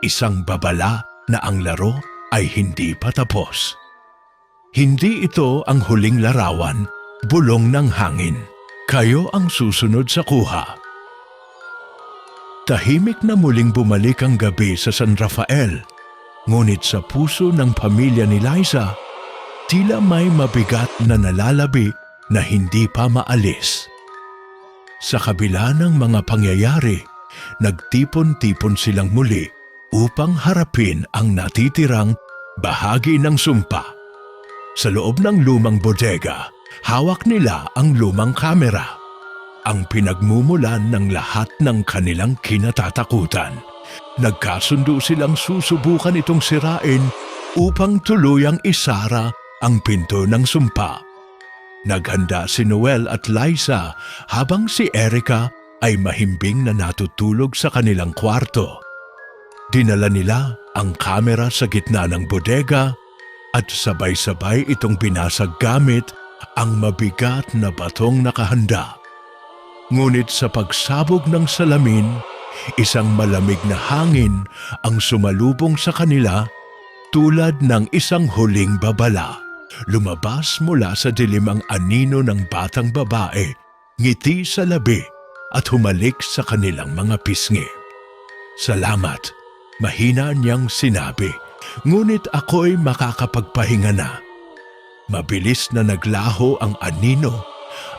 Isang babala na ang laro ay hindi pa tapos. Hindi ito ang huling larawan, bulong ng hangin. Kayo ang susunod sa kuha. Tahimik na muling bumalik ang gabi sa San Rafael, ngunit sa puso ng pamilya ni Liza, tila may mabigat na nalalabi na hindi pa maalis. Sa kabila ng mga pangyayari, nagtipon-tipon silang muli upang harapin ang natitirang bahagi ng sumpa. Sa loob ng lumang bodega, hawak nila ang lumang kamera, ang pinagmumulan ng lahat ng kanilang kinatatakutan. Nagkasundo silang susubukan itong sirain upang tuluyang isara ang pinto ng sumpa. Naghanda si Noel at Liza habang si Erica ay mahimbing na natutulog sa kanilang kwarto. Dinala nila ang kamera sa gitna ng bodega at sabay-sabay itong binasag gamit ang mabigat na batong nakahanda. Ngunit sa pagsabog ng salamin, isang malamig na hangin ang sumalubong sa kanila tulad ng isang huling babala. Lumabas mula sa dilim ang anino ng batang babae, ngiti sa labi at humalik sa kanilang mga pisngi. "Salamat," mahina niyang sinabi, "ngunit ako'y makakapagpahinga na." Mabilis na naglaho ang anino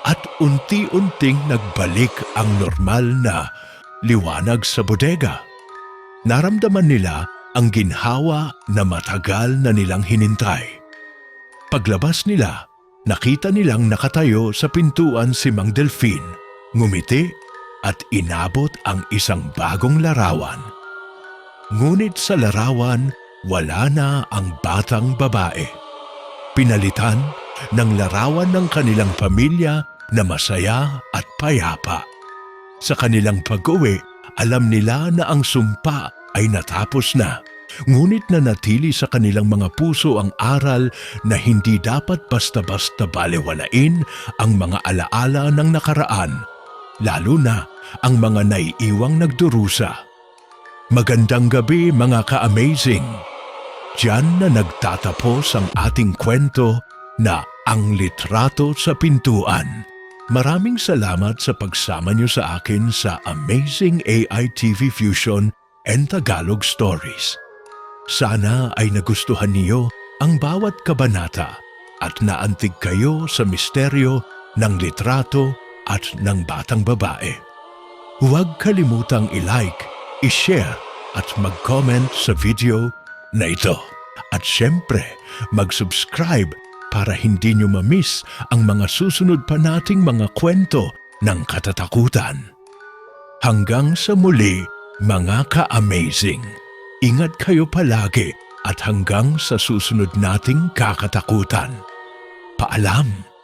at unti-unting nagbalik ang normal na liwanag sa bodega. Naramdaman nila ang ginhawa na matagal na nilang hinintay. Paglabas nila, nakita nilang nakatayo sa pintuan si Mang Delfin, ngumiti at inabot ang isang bagong larawan. Ngunit sa larawan, wala na ang batang babae. Pinalitan ng larawan ng kanilang pamilya na masaya at payapa. Sa kanilang pag-uwi, alam nila na ang sumpa ay natapos na. Ngunit nanatili sa kanilang mga puso ang aral na hindi dapat basta-basta balewalain ang mga alaala ng nakaraan, lalo na ang mga naiiwang nagdurusa. Magandang gabi mga ka-amazing! Diyan na nagtatapos ang ating kwento na Ang Litrato sa Pintuan. Maraming salamat sa pagsama niyo sa akin sa Amazing AI TV Fusion and Tagalog Stories. Sana ay nagustuhan niyo ang bawat kabanata at naantig kayo sa misteryo ng litrato at ng batang babae. Huwag kalimutang i-like, i-share at mag-comment sa video na ito. At syempre, mag-subscribe para hindi nyo ma-miss ang mga susunod pa nating mga kwento ng katatakutan. Hanggang sa muli, mga ka-amazing! Ingat kayo palagi at hanggang sa susunod nating kakatakutan. Paalam!